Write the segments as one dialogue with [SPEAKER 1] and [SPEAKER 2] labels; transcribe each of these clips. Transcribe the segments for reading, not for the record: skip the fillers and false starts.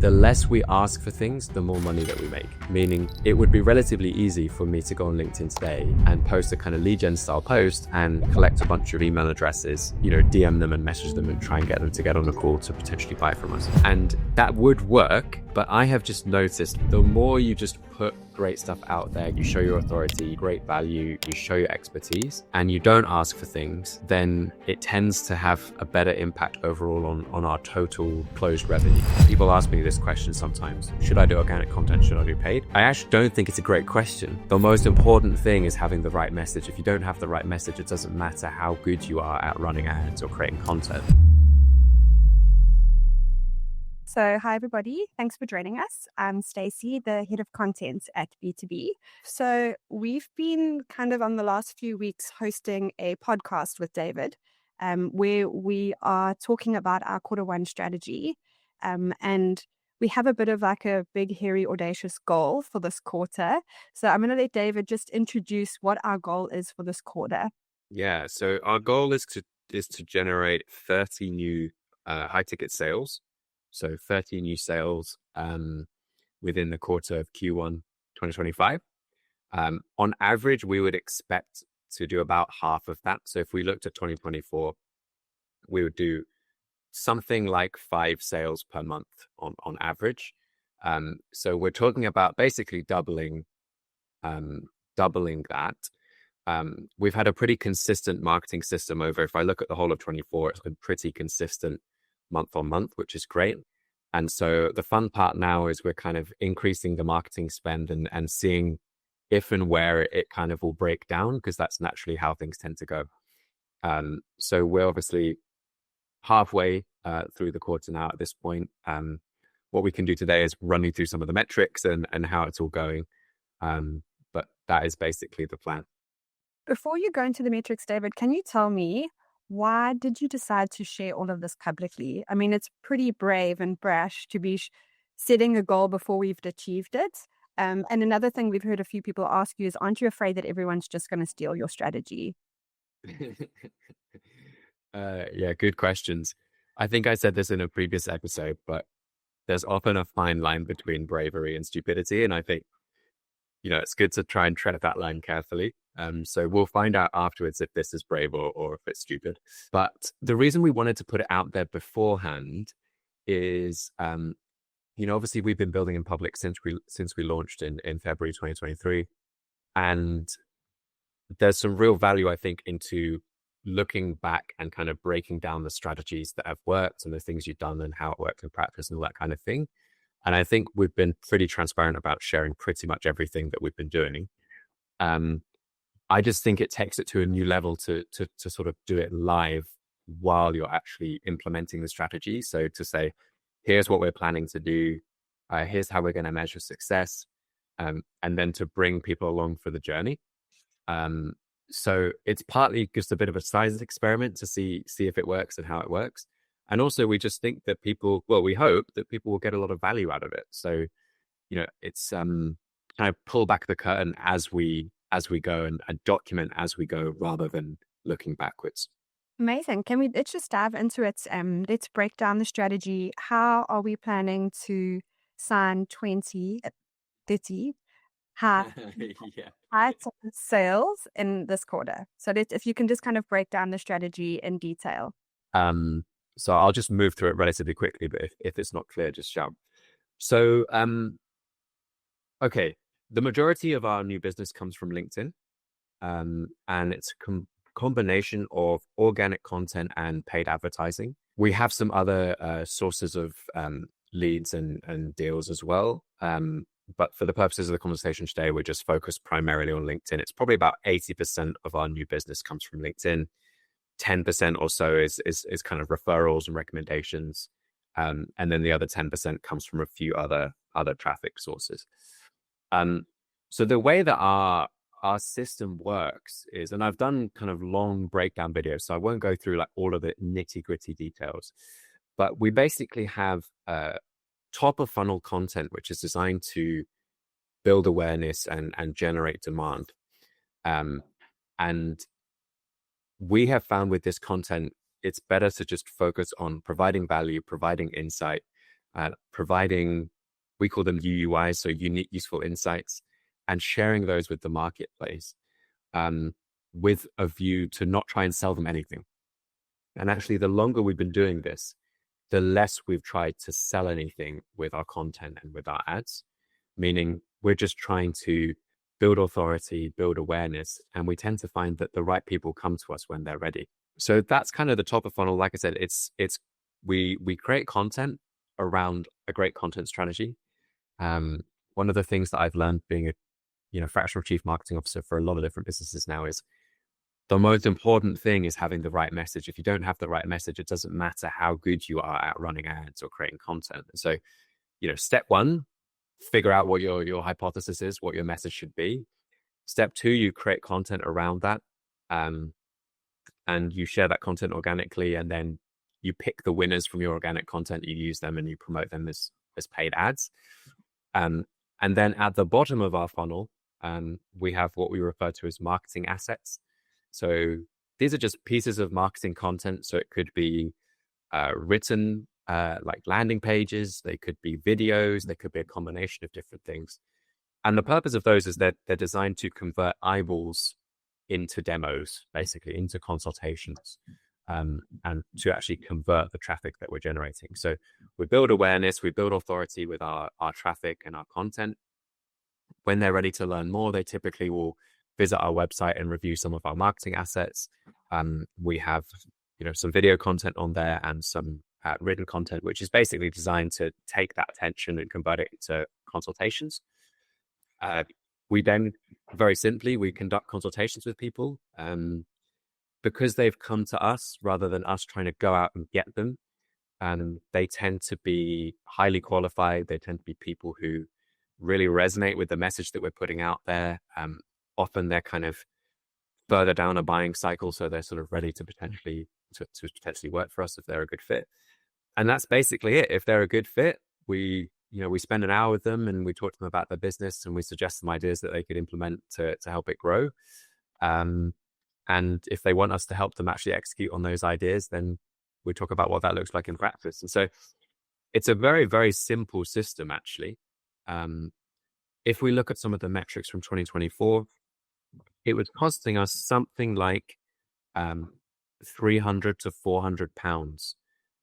[SPEAKER 1] the less we ask for things, the more money that we make. Meaning it would be relatively easy for me to go on LinkedIn today and post a kind of lead gen style post and collect a bunch of email addresses, DM them and message them and try and get them to get on a call to potentially buy from us. And that would work, but I have just noticed the more you just put great stuff out there, you show your authority, great value, you show your expertise, and you don't ask for things, then it tends to have a better impact overall on our total closed revenue. People ask me this question sometimes: should I do organic content? Should I do paid? I actually don't think it's a great question. The most important thing is having the right message. If you don't have the right message, it doesn't matter how good you are at running ads or creating content.
[SPEAKER 2] So hi, everybody. Thanks for joining us. I'm Stacey, the head of content at B2B. So we've been kind of on the last few weeks hosting a podcast with David where we are talking about our Q1 strategy. And we have a bit of like a big, hairy, audacious goal for this quarter. So I'm going to let David just introduce what our goal is for this quarter.
[SPEAKER 1] Yeah, so our goal is to generate 30 new high ticket sales. So 30 new sales within the quarter of Q1 2025. On average, we would expect to do about half of that. So if we looked at 2024, we would do something like 5 sales per month on average. So we're talking about basically doubling that. We've had a pretty consistent marketing system over, if I look at the whole of 24, it's been pretty consistent month on month, which is great. And so the fun part now is we're kind of increasing the marketing spend and seeing if and where it kind of will break down, because that's naturally how things tend to go. So we're obviously halfway through the quarter now at this point. What we can do today is run you through some of the metrics and how it's all going. But that is basically the plan.
[SPEAKER 2] Before you go into the metrics, David, can you tell me, why did you decide to share all of this publicly? I mean, it's pretty brave and brash to be setting a goal before we've achieved it. And another thing we've heard a few people ask you is, aren't you afraid that everyone's just going to steal your strategy?
[SPEAKER 1] Yeah, good questions. I think I said this in a previous episode, but there's often a fine line between bravery and stupidity. And I think, it's good to try and tread that line carefully. So we'll find out afterwards if this is brave or if it's stupid. But the reason we wanted to put it out there beforehand is, obviously we've been building in public since we launched in February 2023. And there's some real value, I think, into looking back and kind of breaking down the strategies that have worked and the things you've done and how it worked in practice and all that kind of thing. And I think we've been pretty transparent about sharing pretty much everything that we've been doing. I just think it takes it to a new level to sort of do it live while you're actually implementing the strategy. So to say, here's what we're planning to do, here's how we're going to measure success, and then to bring people along for the journey. So it's partly just a bit of a science experiment to see if it works and how it works. And also we just think that we hope that people will get a lot of value out of it. So, it's kind of pull back the curtain as we go and document as we go rather than looking backwards.
[SPEAKER 2] Amazing. Let's just dive into it. Let's break down the strategy. How are we planning to sign 20, 30 high sales in this quarter? So if you can just kind of break down the strategy in detail.
[SPEAKER 1] So I'll just move through it relatively quickly, but if it's not clear, just shout. So, okay. The majority of our new business comes from LinkedIn, and it's a combination of organic content and paid advertising. We have some other sources of leads and deals as well. But for the purposes of the conversation today, we're just focused primarily on LinkedIn. It's probably about 80% of our new business comes from LinkedIn. 10% or so is kind of referrals and recommendations. And then the other 10% comes from a few other traffic sources. So the way that our system works is, and I've done kind of long breakdown videos, so I won't go through like all of the nitty gritty details, but we basically have top of funnel content, which is designed to build awareness and generate demand. And we have found with this content, it's better to just focus on providing value, providing insight, providing, we call them UUIs, so unique, useful insights, and sharing those with the marketplace with a view to not try and sell them anything. And actually, the longer we've been doing this, the less we've tried to sell anything with our content and with our ads, meaning we're just trying to build authority, build awareness, and we tend to find that the right people come to us when they're ready. So that's kind of the top of funnel. Like I said, we create content around a great content strategy. One of the things that I've learned being a fractional chief marketing officer for a lot of different businesses now is the most important thing is having the right message. If you don't have the right message, it doesn't matter how good you are at running ads or creating content. And so, step one, figure out what your hypothesis is, what your message should be. Step two, you create content around that. And you share that content organically, and then you pick the winners from your organic content, you use them and you promote them as paid ads. And then at the bottom of our funnel, we have what we refer to as marketing assets. So these are just pieces of marketing content. So it could be written like landing pages, they could be videos, they could be a combination of different things. And the purpose of those is that they're designed to convert eyeballs into demos, basically into consultations, and to actually convert the traffic that we're generating. So we build awareness, we build authority with our traffic and our content. When they're ready to learn more, they typically will visit our website and review some of our marketing assets. We have, some video content on there and some written content, which is basically designed to take that attention and convert it into consultations. We then, very simply, we conduct consultations with people because they've come to us rather than us trying to go out and get them. They tend to be highly qualified. They tend to be people who really resonate with the message that we're putting out there. Often they're kind of further down a buying cycle, so they're sort of ready to potentially work for us if they're a good fit. And that's basically it. If they're a good fit, we spend an hour with them and we talk to them about their business and we suggest some ideas that they could implement to help it grow. And if they want us to help them actually execute on those ideas, then we talk about what that looks like in practice. And so it's a very, very simple system, actually. If we look at some of the metrics from 2024, it was costing us something like 300 to 400 pounds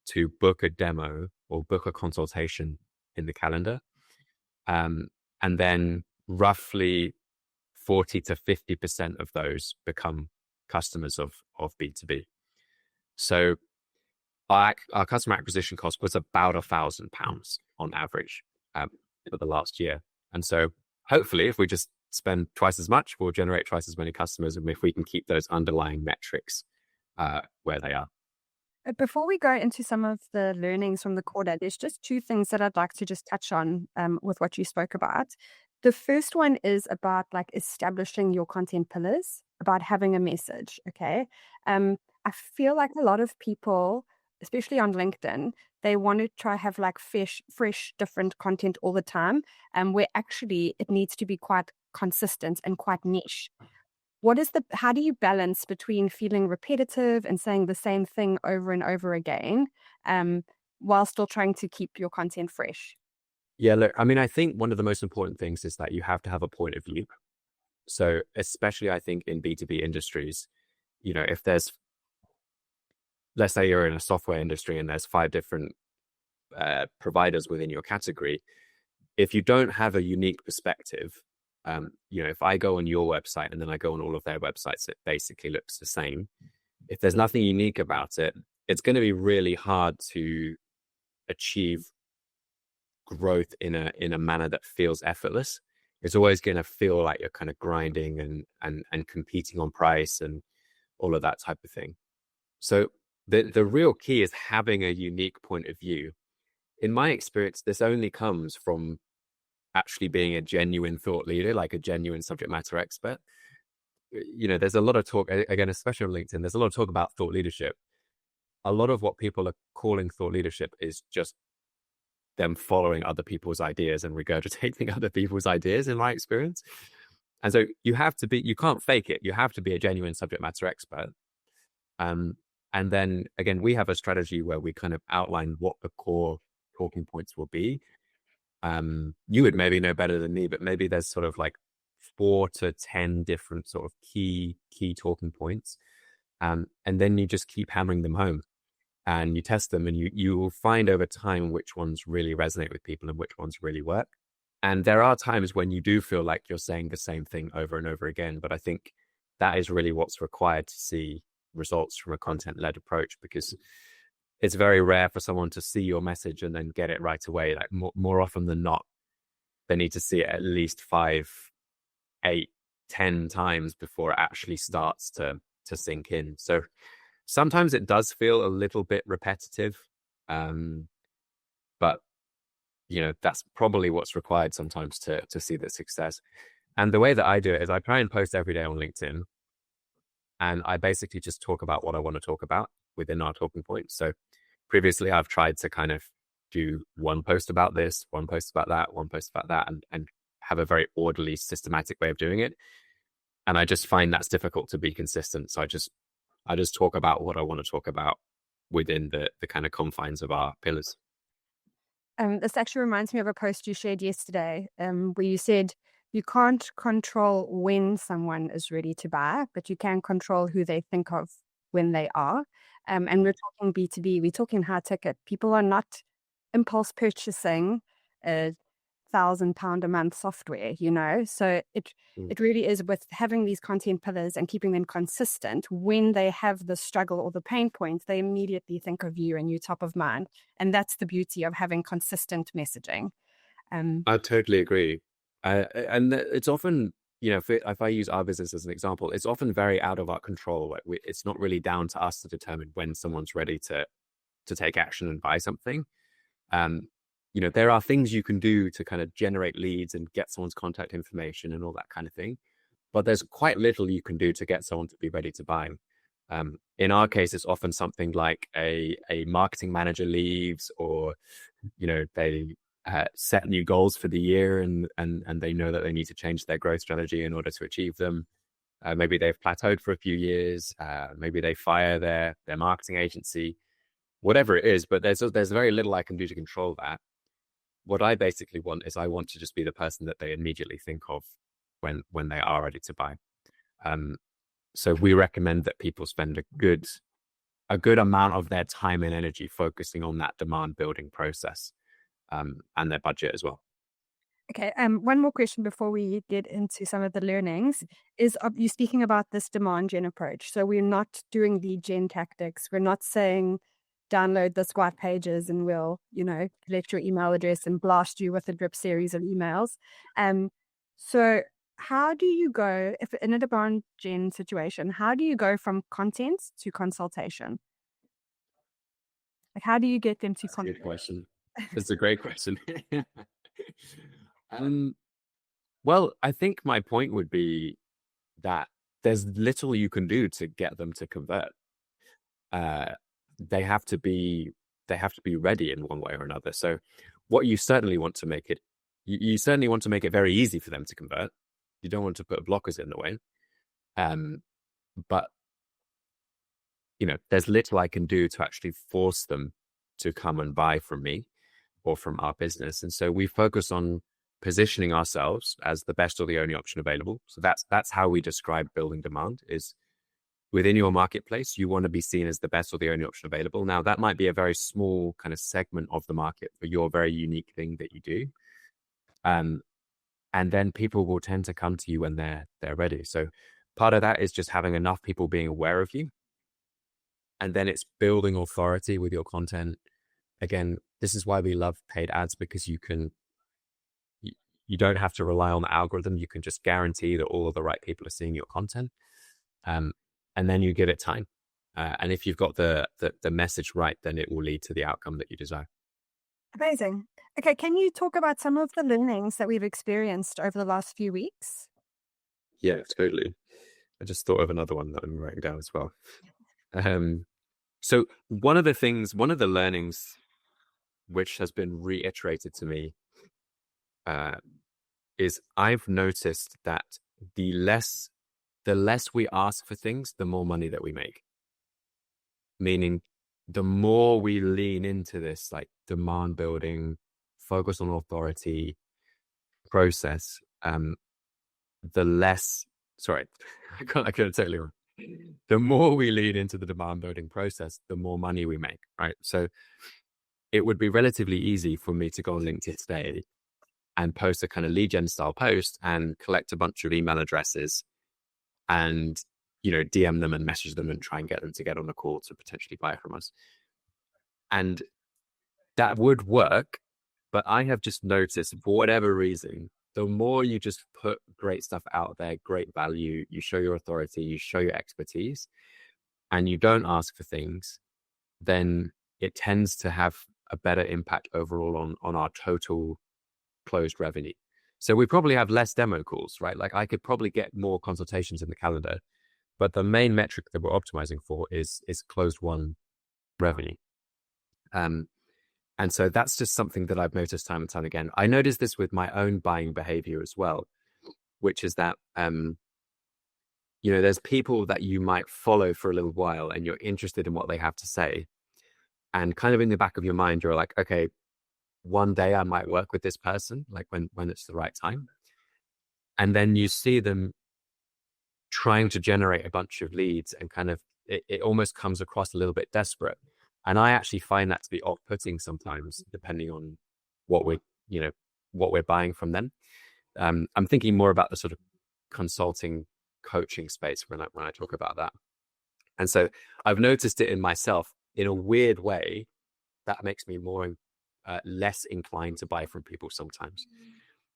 [SPEAKER 1] to book a demo or book a consultation in the calendar. And then roughly 40 to 50% of those become customers of B2B. So our customer acquisition cost was about £1,000 on average for the last year. And so hopefully if we just spend twice as much, we'll generate twice as many customers. And if we can keep those underlying metrics where they are.
[SPEAKER 2] Before we go into some of the learnings from the quarter, there's just two things that I'd like to just touch on with what you spoke about. The first one is about like establishing your content pillars, about having a message. Okay. I feel like a lot of people, especially on LinkedIn, they want to try have like fresh, different content all the time, where actually it needs to be quite consistent and quite niche. How do you balance between feeling repetitive and saying the same thing over and over again, while still trying to keep your content fresh?
[SPEAKER 1] Yeah, look, I mean, I think one of the most important things is that you have to have a point of view. So especially I think in B2B industries, if there's, let's say you're in a software industry and there's 5 different providers within your category, if you don't have a unique perspective, if I go on your website and then I go on all of their websites, it basically looks the same. If there's nothing unique about it, it's going to be really hard to achieve growth in a manner that feels effortless. It's always going to feel like you're kind of grinding and competing on price and all of that type of thing. So the real key is having a unique point of view. In my experience, this only comes from actually being a genuine thought leader, like a genuine subject matter expert. There's a lot of talk, again, especially on LinkedIn, there's a lot of talk about thought leadership. A lot of what people are calling thought leadership is just them following other people's ideas and regurgitating other people's ideas, in my experience. And so you can't fake it. You have to be a genuine subject matter expert. And then again, we have a strategy where we kind of outline what the core talking points will be. You would maybe know better than me, but maybe there's sort of like 4 to 10 different sort of key talking points. And then you just keep hammering them home and you test them, and you will find over time which ones really resonate with people and which ones really work. And there are times when you do feel like you're saying the same thing over and over again, but I think that is really what's required to see results from a content-led approach, because it's very rare for someone to see your message and then get it right away. Like more often than not, they need to see it at least 5, 8, 10 times before it actually starts to sink in. So sometimes it does feel a little bit repetitive, but that's probably what's required sometimes to see the success. And the way that I do it is I try and post every day on LinkedIn, and I basically just talk about what I want to talk about within our talking points. So previously I've tried to kind of do one post about this, one post about that, one post about that, and have a very orderly, systematic way of doing it. And I just find that's difficult to be consistent. So I just talk about what I want to talk about within the kind of confines of our pillars.
[SPEAKER 2] This actually reminds me of a post you shared yesterday, where you said you can't control when someone is ready to buy, but you can control who they think of when they are. And we're talking B2B, we're talking high ticket. People are not impulse purchasing £1,000 a month software, So it really is with having these content pillars and keeping them consistent. When they have the struggle or the pain points, they immediately think of you and you're top of mind. And that's the beauty of having consistent messaging.
[SPEAKER 1] I totally agree. And it's often, if I use our business as an example, it's often very out of our control. Like it's not really down to us to determine when someone's ready to take action and buy something. There are things you can do to kind of generate leads and get someone's contact information and all that kind of thing. But there's quite little you can do to get someone to be ready to buy. In our case, it's often something like a marketing manager leaves, or, they set new goals for the year and they know that they need to change their growth strategy in order to achieve them. Maybe they've plateaued for a few years. Maybe they fire their marketing agency, whatever it is, but there's very little I can do to control that. What I basically want is I want to just be the person that they immediately think of when they are ready to buy. So we recommend that people spend a good amount of their time and energy focusing on that demand building process, and their budget as well.
[SPEAKER 2] Okay, one more question before we get into some of the learnings is, you speaking about this demand gen approach. So we're not doing lead gen tactics. We're not saying download the white pages and we'll, collect your email address and blast you with a drip series of emails. So how do you go, if in a demand gen situation, how do you go from content to consultation? Like, how do you get them to
[SPEAKER 1] That's a good question. That's a great question. Well, I think my point would be that there's little you can do to get them to convert. They have to be ready in one way or another. So what you certainly want to make it, you certainly want to make it very easy for them to convert. You don't want to put blockers in the way. But there's little I can do to actually force them to come and buy from me or from our business. And so we focus on positioning ourselves as the best or the only option available. So that's how we describe building demand, is within your marketplace, you want to be seen as the best or the only option available. Now, that might be a very small kind of segment of the market for your very unique thing that you do. And then people will tend to come to you when they're ready. So part of that is just having enough people being aware of you. And then it's building authority with your content. Again, this is why we love paid ads, because you don't have to rely on the algorithm. You can just guarantee that all of the right people are seeing your content. And then you give it time. And if you've got the message right, then it will lead to the outcome that you desire.
[SPEAKER 2] Amazing. Okay, can you talk about some of the learnings that we've experienced over the last few weeks?
[SPEAKER 1] Yeah, totally. I just thought of another one that I'm writing down as well. So one of the learnings which has been reiterated to me is I've noticed that the less we ask for things, the more money that we make. Meaning the more we lean into this like demand building, focus on authority process, the less, sorry, I got it totally wrong. The more we lean into the demand building process, the more money we make, right? So it would be relatively easy for me to go on LinkedIn today and post a kind of lead gen style post and collect a bunch of email addresses and, DM them and message them and try and get them to get on a call to potentially buy from us. And that would work, but I have just noticed, for whatever reason, the more you just put great stuff out there, great value, you show your authority, you show your expertise, and you don't ask for things, then it tends to have a better impact overall on our total closed revenue. So we probably have less demo calls, right? Like I could probably get more consultations in the calendar, but the main metric that we're optimizing for is closed won revenue. And so that's just something that I've noticed time and time again. I noticed this with my own buying behavior as well, which is that, there's people that you might follow for a little while and you're interested in what they have to say. And kind of in the back of your mind, you're like, okay, one day I might work with this person, like when it's the right time. And then you see them trying to generate a bunch of leads and kind of, it almost comes across a little bit desperate. And I actually find that to be off-putting sometimes, depending on what we're buying from them. I'm thinking more about the sort of consulting coaching space when I talk about that. And so I've noticed it in myself in a weird way that makes me more less inclined to buy from people sometimes.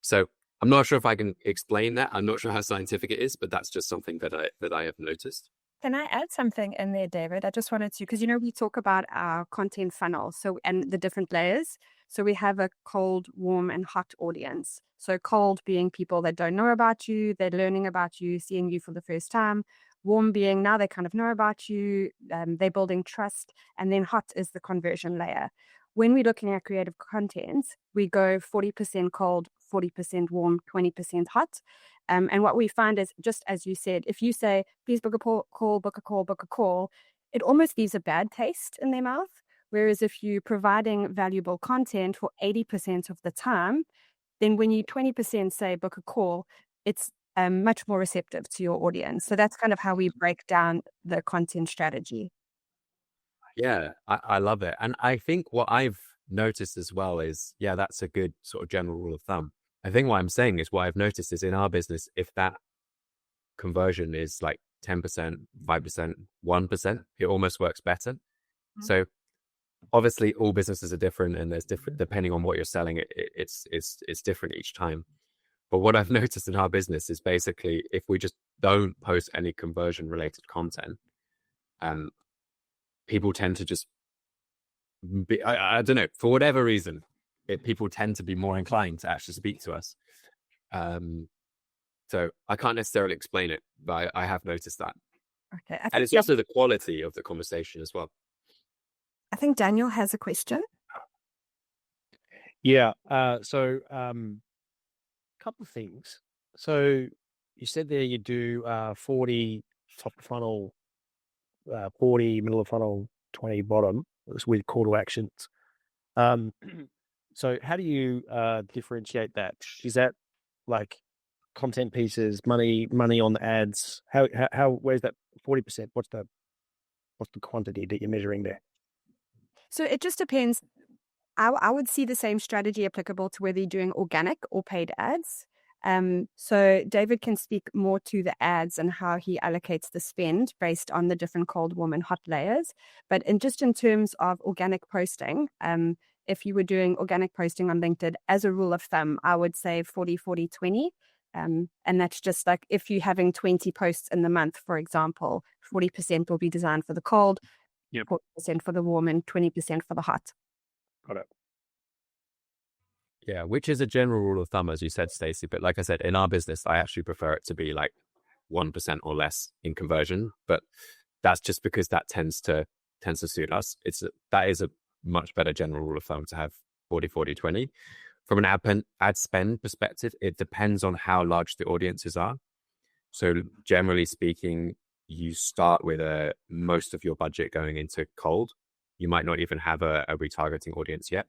[SPEAKER 1] So I'm not sure if I can explain that. I'm not sure how scientific it is, but that's just something that I have noticed.
[SPEAKER 2] Can I add something in there, David? I just wanted to, because, we talk about our content funnel, and the different layers. So we have a cold, warm, and hot audience. So cold being people that don't know about you, they're learning about you, seeing you for the first time. Warm being now they kind of know about you, they're building trust. And then hot is the conversion layer. When we're looking at creative content, we go 40% cold, 40% warm, 20% hot. And what we find is, just as you said, if you say, please book a call, book a call, book a call, it almost leaves a bad taste in their mouth. Whereas if you're providing valuable content for 80% of the time, then when you 20% say book a call, it's much more receptive to your audience. So that's kind of how we break down the content strategy.
[SPEAKER 1] Yeah, I love it. And I think what I've noticed as well is, that's a good sort of general rule of thumb. I think what I'm saying is what I've noticed is in our business, if that conversion is like 10%, 5%, 1%, it almost works better. Mm-hmm. So obviously all businesses are different and there's different, depending on what you're selling, it's different each time. But what I've noticed in our business is basically if we just don't post any conversion related content, people tend to just be, I don't know, for whatever reason, people tend to be more inclined to actually speak to us. So I can't necessarily explain it, but I have noticed that.
[SPEAKER 2] Okay.
[SPEAKER 1] And it's also the quality of the conversation as well.
[SPEAKER 2] I think Daniel has a question.
[SPEAKER 3] Yeah. So couple of things. So you said there you do 40 top of funnel, 40 middle of funnel, 20 bottom with call to actions. So how do you differentiate that? Is that like content pieces, money on the ads? How where's that 40%? What's the quantity that you're measuring there?
[SPEAKER 2] So it just depends. I would see the same strategy applicable to whether you're doing organic or paid ads. So David can speak more to the ads and how he allocates the spend based on the different cold, warm, and hot layers. But in terms of organic posting, if you were doing organic posting on LinkedIn, as a rule of thumb, I would say 40, 40, 20. And that's just like if you're having 20 posts in the month, for example, 40% will be designed for the cold, 40% for the warm, and 20% for the hot.
[SPEAKER 3] Got it.
[SPEAKER 1] Yeah, which is a general rule of thumb, as you said, Stacey. But like I said, in our business, I actually prefer it to be like 1% or less in conversion. But that's just because that tends to suit us. That is a much better general rule of thumb to have 40, 40, 20. From an ad spend perspective, it depends on how large the audiences are. So generally speaking, you start with most of your budget going into cold. You might not even have a retargeting audience yet.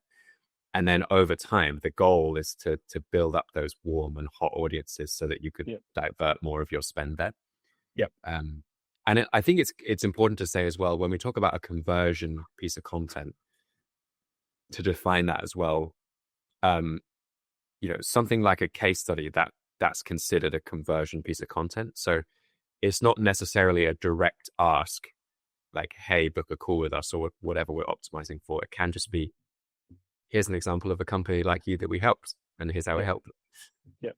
[SPEAKER 1] And then over time, the goal is to build up those warm and hot audiences so that you could divert more of your spend there.
[SPEAKER 3] Yep.
[SPEAKER 1] And I think it's important to say as well, when we talk about a conversion piece of content, to define that as well. Something like a case study that's considered a conversion piece of content. So it's not necessarily a direct ask, like, hey, book a call with us or whatever we're optimizing for. It can just be, here's an example of a company like you that we helped, and here's how we helped.
[SPEAKER 3] Yep.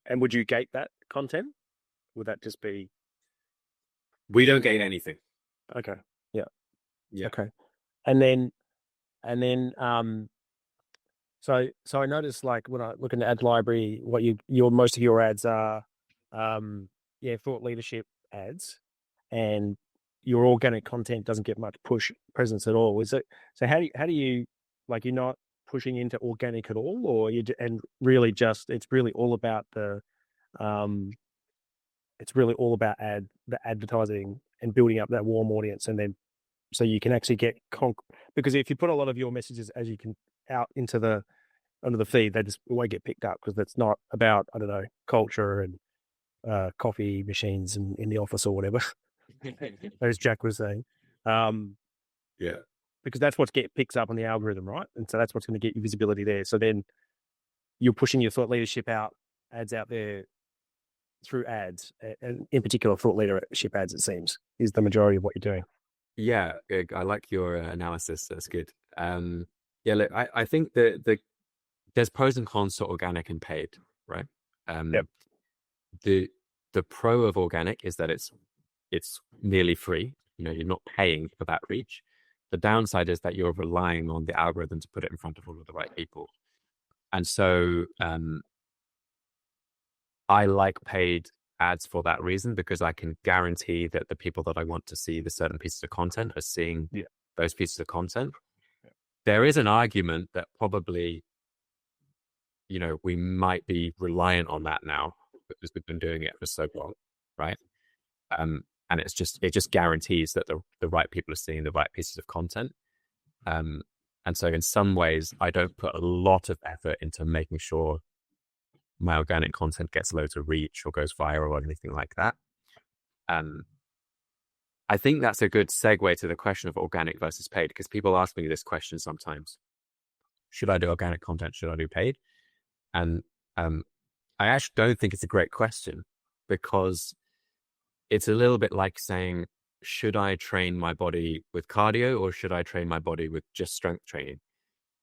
[SPEAKER 3] And would you gate that content? Would that just be?
[SPEAKER 1] We don't gate anything.
[SPEAKER 3] Okay. Yeah.
[SPEAKER 1] Yeah.
[SPEAKER 3] Okay. And then, so I noticed, like, when I look in the ad library, what your most of your ads are, thought leadership ads, and your organic content doesn't get much push presence at all. Is it? So how do you like, you're not pushing into organic at all, or and really just it's really all about the the advertising and building up that warm audience, and then so you can actually get because if you put a lot of your messages as you can out into the under the feed, they just won't get picked up because that's not about, I don't know, culture and coffee machines in the office or whatever, as Jack was saying.
[SPEAKER 1] Yeah.
[SPEAKER 3] Because that's what picks up on the algorithm, right? And so that's what's going to get you visibility there. So then you're pushing your thought leadership ads out there through ads, and in particular thought leadership ads, it seems, is the majority of what you're doing.
[SPEAKER 1] Yeah, I like your analysis. That's good. Look, I think there's pros and cons to organic and paid, right?
[SPEAKER 3] Yep.
[SPEAKER 1] The pro of organic is that it's nearly free. You're not paying for that reach. The downside is that you're relying on the algorithm to put it in front of all of the right people. And so I like paid ads for that reason, because I can guarantee that the people that I want to see the certain pieces of content are seeing those pieces of content. Yeah. There is an argument that probably, we might be reliant on that now because we've been doing it for so long, right? And it just guarantees that the right people are seeing the right pieces of content. And so in some ways, I don't put a lot of effort into making sure my organic content gets loads of reach or goes viral or anything like that. I think that's a good segue to the question of organic versus paid, because people ask me this question sometimes. Should I do organic content? Should I do paid? And I actually don't think it's a great question, because it's a little bit like saying, should I train my body with cardio or should I train my body with just strength training?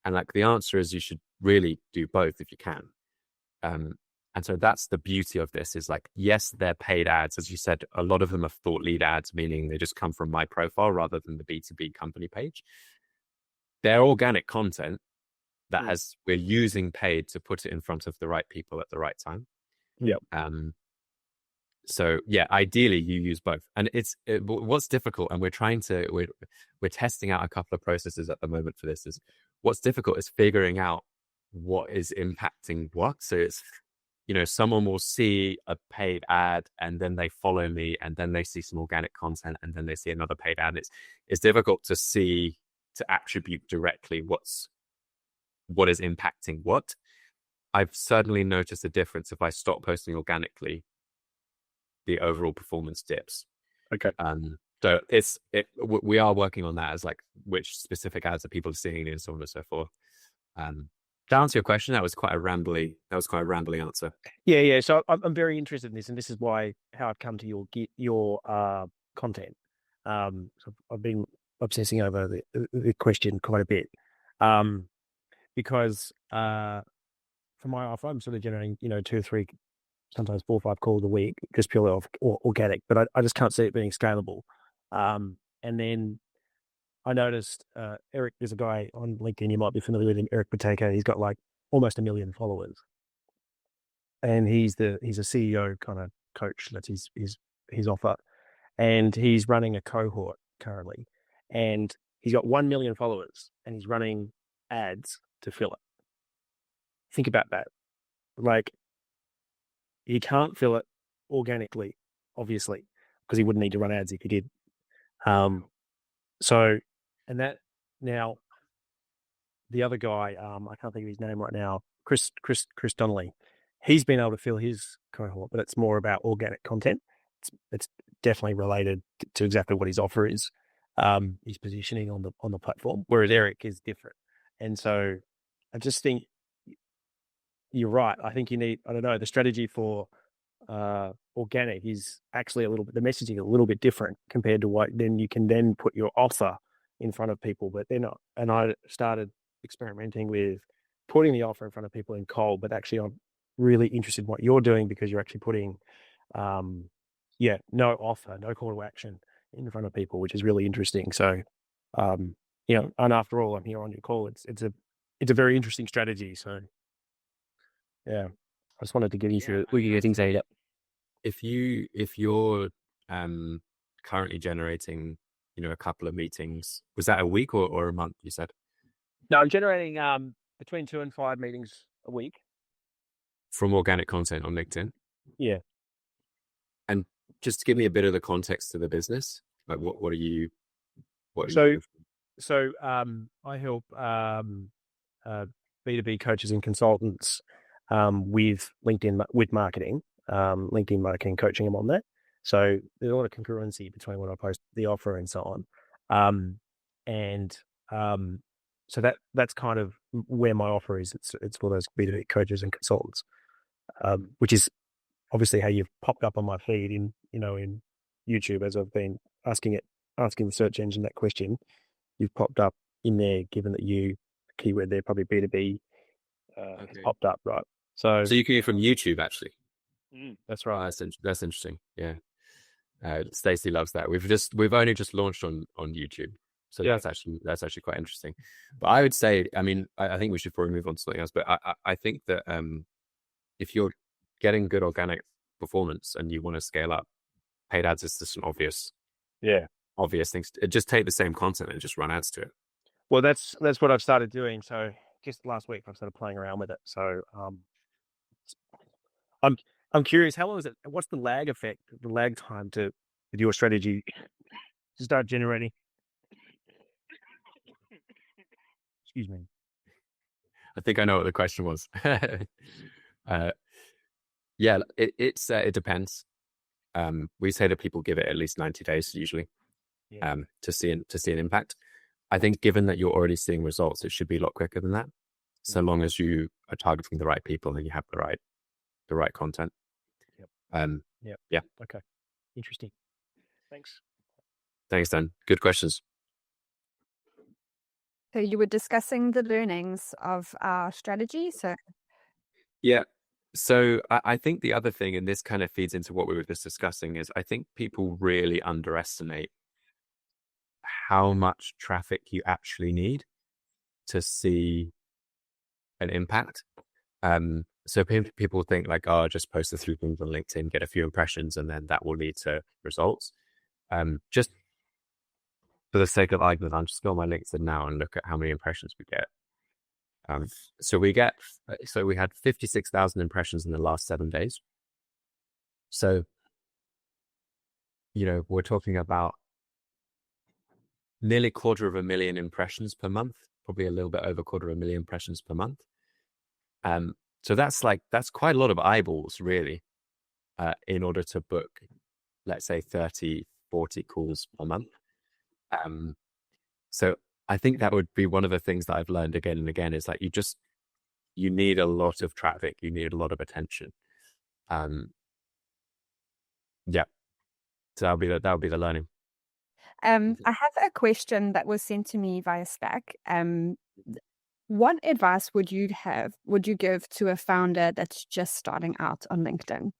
[SPEAKER 1] And like the answer is you should really do both if you can. And so that's the beauty of this, is like, yes, they're paid ads. As you said, a lot of them are thought lead ads, meaning they just come from my profile rather than the B2B company page. They're organic content that we're using paid to put it in front of the right people at the right time.
[SPEAKER 3] Yep.
[SPEAKER 1] So yeah, ideally you use both. And what's difficult, and we're testing out a couple of processes at the moment for this, is what's difficult is figuring out what is impacting what. So it's, someone will see a paid ad and then they follow me, and then they see some organic content, and then they see another paid ad. It's difficult to attribute directly what is impacting what. I've certainly noticed a difference. If I stop posting organically, the overall performance dips.
[SPEAKER 3] Okay.
[SPEAKER 1] So we are working on that, as like which specific ads are people seeing, and so on and so forth. To answer your question, that was quite a rambly answer.
[SPEAKER 3] Yeah. So I'm very interested in this, and this is how I've come to your content. So I've been obsessing over the question quite a bit, because for my offer, I'm sort of generating 2 or 3, sometimes 4 or 5 calls a week, just purely off organic. But I just can't see it being scalable. And then I noticed Eric, there's a guy on LinkedIn, you might be familiar with him, Eric Pateka. He's got like almost 1 million followers, and he's a CEO kind of coach. That's his offer, and he's running a cohort currently, and he's got 1 million followers, and he's running ads to fill it. Think about that. Like, you can't fill it organically, obviously, because he wouldn't need to run ads if he did. So that now the other guy, I can't think of his name right now, Chris Donnelly, he's been able to fill his cohort, but it's more about organic content. It's definitely related to exactly what his offer is, his positioning on the platform, whereas Eric is different. And so I just think you're right. I think you need, I don't know, the strategy for organic is actually the messaging a little bit different compared to what then you can then put your offer in front of people, but they're not. And I started experimenting with putting the offer in front of people in cold, but actually I'm really interested in what you're doing because you're actually putting, no offer, no call to action in front of people, which is really interesting. So, and after all, I'm here on your call. It's a very interesting strategy. So, yeah, I just wanted to get into we can get things out.
[SPEAKER 1] If you're currently generating, a couple of meetings, was that a week or a month? You said.
[SPEAKER 3] No, I'm generating between 2 and 5 meetings a week
[SPEAKER 1] from organic content on LinkedIn.
[SPEAKER 3] Yeah.
[SPEAKER 1] And just to give me a bit of the context to the business, like what are you?
[SPEAKER 3] So I help B2B coaches and consultants with LinkedIn with marketing, LinkedIn marketing, coaching them on that. So there's a lot of congruency between when I post the offer and so on. So that's kind of where my offer is. It's for those B2B coaches and consultants, which is obviously how you've popped up on my feed in YouTube as I've been asking the search engine that question. You've popped up in there, given that keyword there, probably B2B has popped up, right? So
[SPEAKER 1] you came from YouTube, actually.
[SPEAKER 3] That's right.
[SPEAKER 1] That's interesting. Yeah. Stacey loves that. We've only just launched on YouTube. So that's actually quite interesting. But I would say, I think we should probably move on to something else. But I think that if you're getting good organic performance and you want to scale up, paid ads is just an obvious things. Just take the same content and just run ads to it.
[SPEAKER 3] Well, that's what I've started doing. So just last week I've started playing around with it. So I'm curious, how long is it? What's the lag effect, the lag time with your strategy to start generating? Excuse me.
[SPEAKER 1] I think I know what the question was. It depends. We say that people give it at least 90 days usually, to see an impact. I think given that you're already seeing results, it should be a lot quicker than that. So long as you are targeting the right people and you have the right content.
[SPEAKER 3] Yeah. Okay. Interesting.
[SPEAKER 1] Thanks, Dan. Good questions.
[SPEAKER 2] So you were discussing the learnings of our strategy.
[SPEAKER 1] So I think the other thing, and this kind of feeds into what we were just discussing, is I think people really underestimate how much traffic you actually need to see an impact. So people think like, just post a few things on LinkedIn, get a few impressions, and then that will lead to results. Just for the sake of argument, I'm just go on my LinkedIn now and look at how many impressions we get. So we had 56,000 impressions in the last 7 days. So, we're talking about nearly 250,000 impressions per month, probably a little bit over 250,000 impressions per month. So that's quite a lot of eyeballs really, in order to book, let's say 30, 40 calls per month. So I think that would be one of the things that I've learned again and again is like, you need a lot of traffic. You need a lot of attention. So that'll be the learning.
[SPEAKER 2] I have a question that was sent to me via Slack. What advice would you give to a founder that's just starting out on LinkedIn?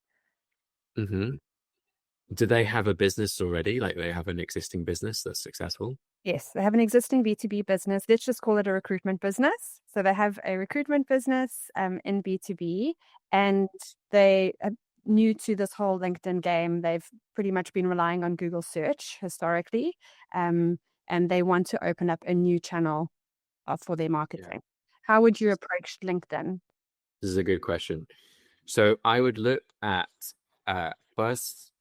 [SPEAKER 1] Mm-hmm. Do they have a business already? Like they have an existing business that's successful?
[SPEAKER 2] Yes, they have an existing B2B business. Let's just call it a recruitment business. So they have a recruitment business in B2B, and they are new to this whole LinkedIn game. They've pretty much been relying on Google search historically, and they want to open up a new channel for their marketing. How would you approach LinkedIn?
[SPEAKER 1] This is a good question. So I would look at first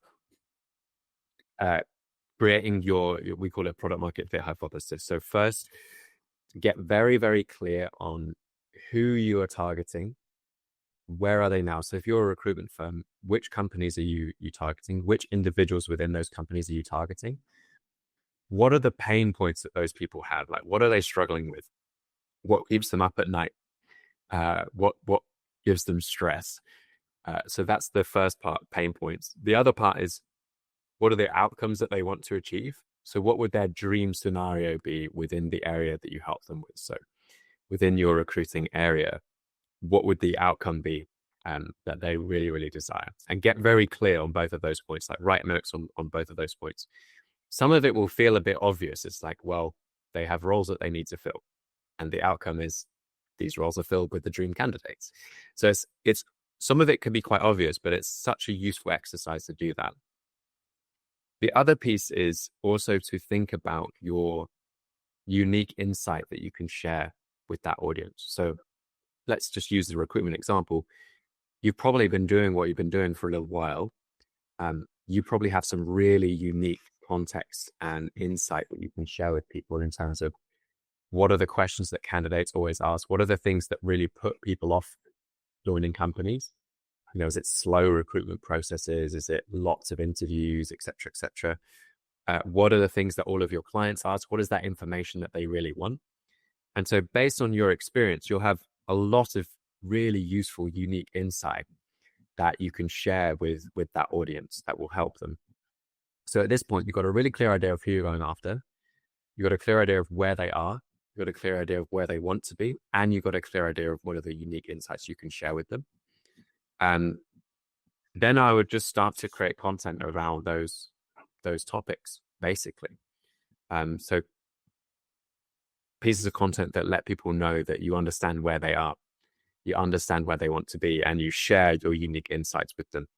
[SPEAKER 1] creating we call it product market fit hypothesis. So first, get very, very clear on who you are targeting. Where are they now? So if you're a recruitment firm, which companies are you targeting? Which individuals within those companies are you targeting? What are the pain points that those people have? Like, what are they struggling with? What keeps them up at night? What gives them stress? So that's the first part, pain points. The other part is, what are the outcomes that they want to achieve? So what would their dream scenario be within the area that you help them with? So within your recruiting area, what would the outcome be that they really, really desire? And get very clear on both of those points, like write notes on both of those points. Some of it will feel a bit obvious. It's like, well, they have roles that they need to fill. And the outcome is these roles are filled with the dream candidates. So it's some of it can be quite obvious, but it's such a useful exercise to do that. The other piece is also to think about your unique insight that you can share with that audience. So let's just use the recruitment example. You've probably been doing what you've been doing for a little while. You probably have some really unique context and insight that you can share with people in terms of what are the questions that candidates always ask? What are the things that really put people off joining companies? Is it slow recruitment processes? Is it lots of interviews, et cetera, et cetera? What are the things that all of your clients ask? What is that information that they really want? And so based on your experience, you'll have a lot of really useful, unique insight that you can share with that audience that will help them. So at this point, you've got a really clear idea of who you're going after. You've got a clear idea of where they are. You've got a clear idea of where they want to be. And you've got a clear idea of what are the unique insights you can share with them. And then I would just start to create content around those topics, basically. So pieces of content that let people know that you understand where they are, you understand where they want to be, and you share your unique insights with them.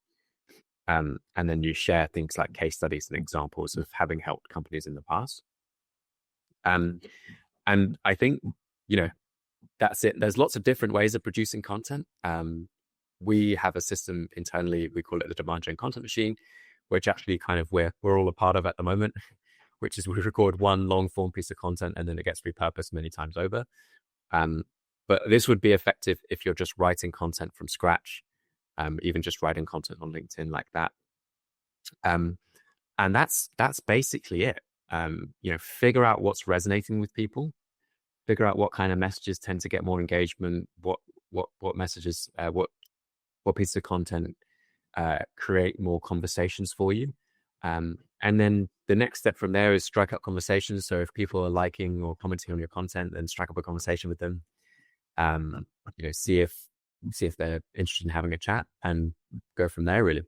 [SPEAKER 1] And then you share things like case studies and examples of having helped companies in the past. And I think, that's it. There's lots of different ways of producing content. We have a system internally, we call it the demand gen content machine, which actually kind of we're all a part of at the moment, which is we record one long form piece of content and then it gets repurposed many times over. But this would be effective if you're just writing content from scratch, even just writing content on LinkedIn like that. And that's basically it. Figure out what's resonating with people, figure out what kind of messages tend to get more engagement, what messages, what pieces of content create more conversations for you. And then the next step from there is strike up conversations. So if people are liking or commenting on your content, then strike up a conversation with them. See if they're interested in having a chat and go from there, really.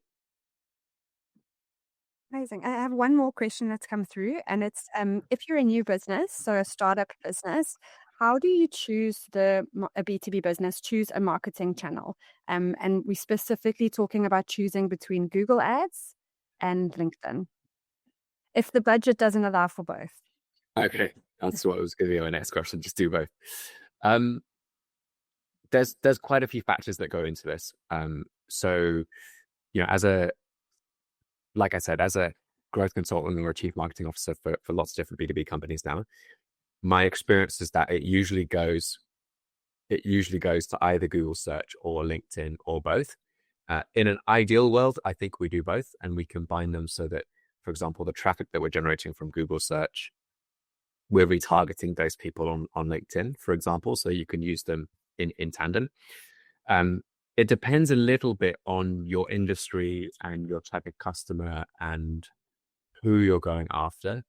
[SPEAKER 2] Amazing. I have one more question that's come through, and it's if you're a new business, so a startup business, how do you choose a B2B business, choose a marketing channel? And we're specifically talking about choosing between Google Ads and LinkedIn, if the budget doesn't allow for both.
[SPEAKER 1] Okay, that's what was going to be my next question. Just do both. There's quite a few factors that go into this. So, like I said, as a growth consultant or a chief marketing officer for lots of different B2B companies now, my experience is that it usually goes to either Google search or LinkedIn or both. In an ideal world, I think we do both and we combine them so that, for example, the traffic that we're generating from Google search, we're retargeting those people on LinkedIn, for example, so you can use them in tandem. It depends a little bit on your industry and your type of customer and who you're going after.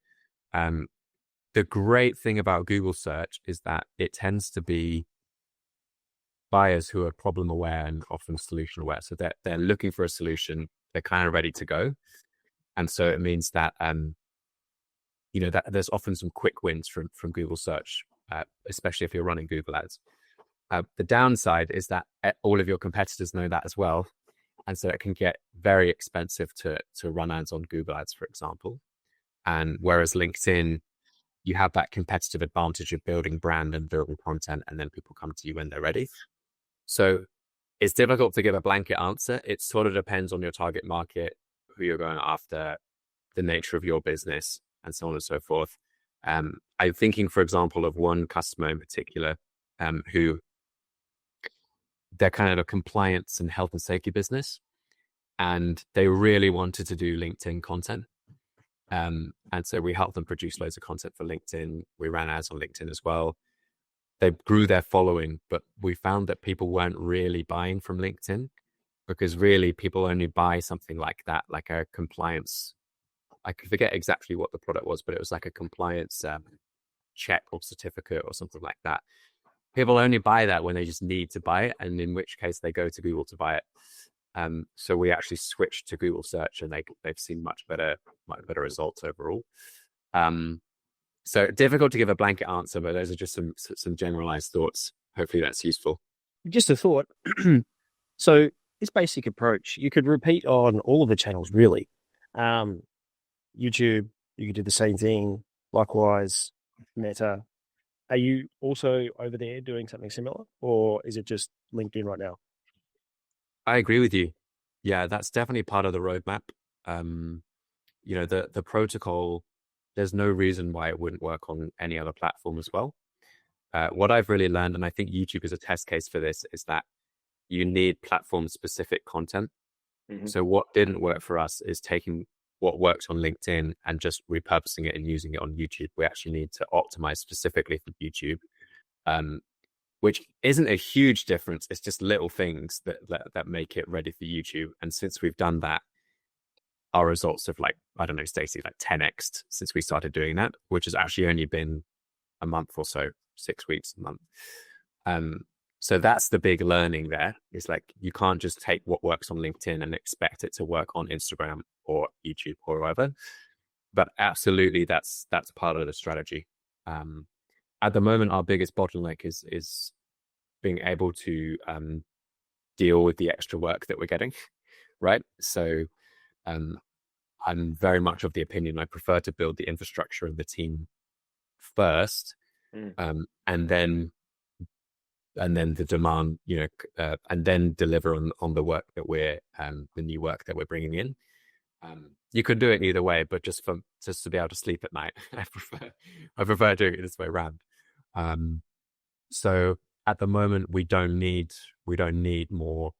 [SPEAKER 1] The great thing about Google search is that it tends to be buyers who are problem aware and often solution aware. So they're looking for a solution, they're kind of ready to go. And so it means that, that there's often some quick wins from Google search, especially if you're running Google ads. The downside is that all of your competitors know that as well. And so it can get very expensive to run ads on Google ads, for example. And whereas LinkedIn, you have that competitive advantage of building brand and building content, and then people come to you when they're ready. So it's difficult to give a blanket answer. It sort of depends on your target market, who you're going after, the nature of your business, and so on and so forth. I'm thinking, for example, of one customer in particular who they're kind of a compliance and health and safety business, and they really wanted to do LinkedIn content. And so we helped them produce loads of content for LinkedIn. We ran ads on LinkedIn as well. They grew their following, but we found that people weren't really buying from LinkedIn, because really people only buy something like that, like a compliance. I forget exactly what the product was, but it was like a compliance check or certificate or something like that. People only buy that when they just need to buy it, and in which case they go to Google to buy it. So we actually switched to Google search, and they've seen much better results overall. So difficult to give a blanket answer, but those are just some generalized thoughts. Hopefully that's useful.
[SPEAKER 3] Just a thought. So this basic approach, you could repeat on all of the channels, really. YouTube, you could do the same thing. Likewise, Meta. Are you also over there doing something similar, or is it just LinkedIn right now?
[SPEAKER 1] I agree with you. Yeah, that's definitely part of the roadmap. The protocol, there's no reason why it wouldn't work on any other platform as well. What I've really learned, and I think YouTube is a test case for this, is that you need platform-specific content.
[SPEAKER 3] Mm-hmm.
[SPEAKER 1] So what didn't work for us is taking what worked on LinkedIn and just repurposing it and using it on YouTube. We actually need to optimize specifically for YouTube, which isn't a huge difference. It's just little things that make it ready for YouTube. And since we've done that, our results have, like, I don't know, Stacey, like 10x since we started doing that, which has actually only been a month or so, 6 weeks, a month. So that's the big learning there. It's like, you can't just take what works on LinkedIn and expect it to work on Instagram or YouTube or whatever. But absolutely, that's part of the strategy. At the moment, our biggest bottleneck is being able to deal with the extra work that we're getting, right? So I'm very much of the opinion I prefer to build the infrastructure of the team first, and then the demand, and then deliver on the work that the new work that we're bringing in. You could do it either way, but just to be able to sleep at night, I prefer doing it this way around. So at the moment, we don't need more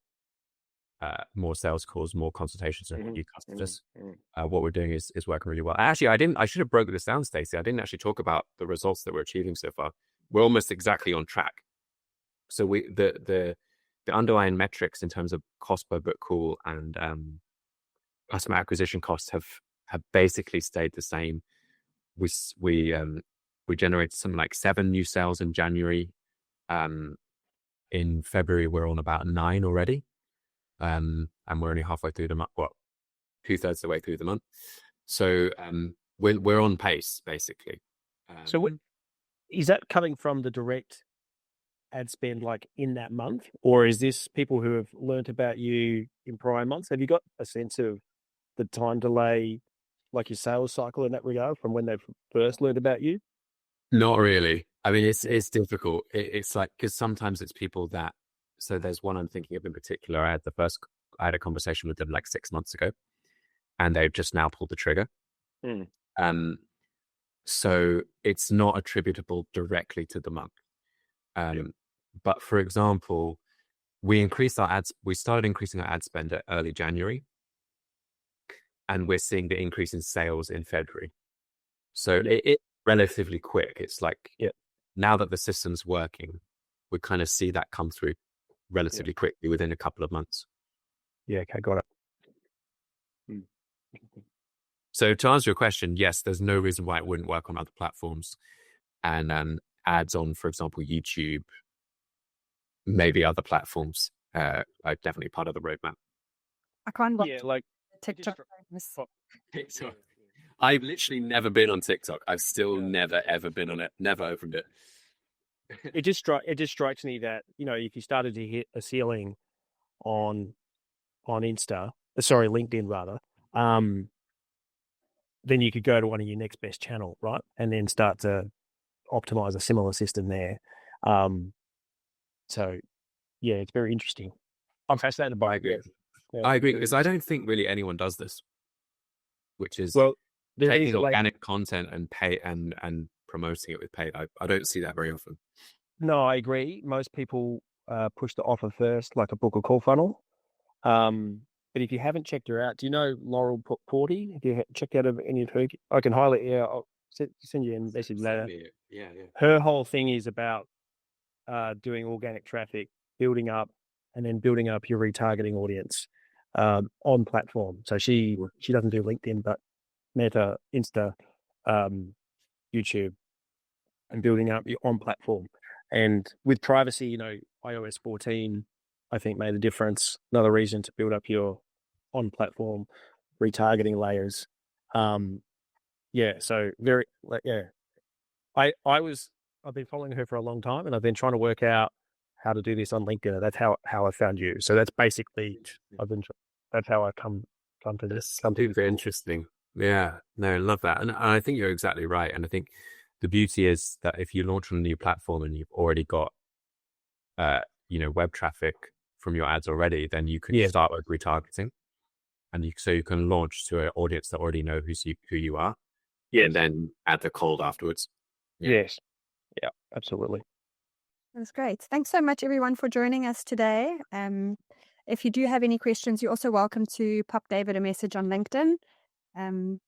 [SPEAKER 1] sales calls, more consultations, and new customers. What we're doing is working really well. Actually, I should have broken this down, Stacey. I didn't actually talk about the results that we're achieving so far. We're almost exactly on track. So the underlying metrics in terms of cost per book call and customer acquisition costs have basically stayed the same. We generated something like 7 new sales in January. In February, we're on about 9 already. And we're only halfway through the month, 2/3 of the way through the month. So we're on pace, basically.
[SPEAKER 3] So is that coming from the direct ad spend, like in that month, or is this people who have learnt about you in prior months? Have you got a sense of the time delay, like your sales cycle in that regard, from when they've first learned about you?
[SPEAKER 1] Not really. I mean, it's difficult. It's like, because sometimes it's people that. So there's one I'm thinking of in particular. I had a conversation with them like 6 months ago, and they've just now pulled the trigger. So it's not attributable directly to the month. But for example, we started increasing our ad spend at early January, and we're seeing the increase in sales in February. So it's relatively quick. It's like, now that the system's working, we kind of see that come through relatively quickly within a couple of months.
[SPEAKER 3] Yeah, okay, got it.
[SPEAKER 1] So to answer your question, yes, there's no reason why it wouldn't work on other platforms, and ads on, for example, YouTube, maybe other platforms, are definitely part of the roadmap.
[SPEAKER 2] I can't watch
[SPEAKER 3] like
[SPEAKER 2] TikTok.
[SPEAKER 1] TikTok. I've literally never been on TikTok. I've still never ever been on it. Never opened it.
[SPEAKER 3] It just strikes me that, if you started to hit a ceiling on LinkedIn rather, then you could go to one of your next best channel, right? And then start to optimize a similar system there. So yeah, it's very interesting. I'm fascinated by it.
[SPEAKER 1] I agree, because I don't think really anyone does this, which is,
[SPEAKER 3] well, there is
[SPEAKER 1] taking
[SPEAKER 3] like,
[SPEAKER 1] organic content and pay and promoting it with paid. I don't see that very often.
[SPEAKER 3] no, I agree. Most people push the offer first, like a book or call funnel. But if you haven't checked her out, do you know Laurel Porty? If you checked out any of her, I can highly, yeah, I'll send you a message later.
[SPEAKER 1] Yeah.
[SPEAKER 3] Her whole thing is about doing organic traffic, building up your retargeting audience on platform. So she doesn't do LinkedIn, but Meta, Insta, YouTube, and building up your on platform. And with privacy, iOS 14, I think made a difference. Another reason to build up your on platform retargeting layers. So very, yeah. I've been following her for a long time, and I've been trying to work out how to do this on LinkedIn. That's how I found you. So that's basically that's how I come to this.
[SPEAKER 1] Super interesting. Yeah, no, I love that, and I think you're exactly right. And I think the beauty is that if you launch on a new platform and you've already got, web traffic from your ads already, then you can start with retargeting, and so you can launch to an audience that already know who you are, and then add the cold afterwards.
[SPEAKER 3] Yes. Yeah, absolutely.
[SPEAKER 2] That's great. Thanks so much, everyone, for joining us today. If you do have any questions, you're also welcome to pop David a message on LinkedIn. And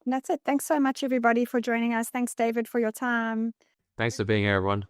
[SPEAKER 2] that's it. Thanks so much, everybody, for joining us. Thanks, David, for your time.
[SPEAKER 1] Thanks for being here, everyone.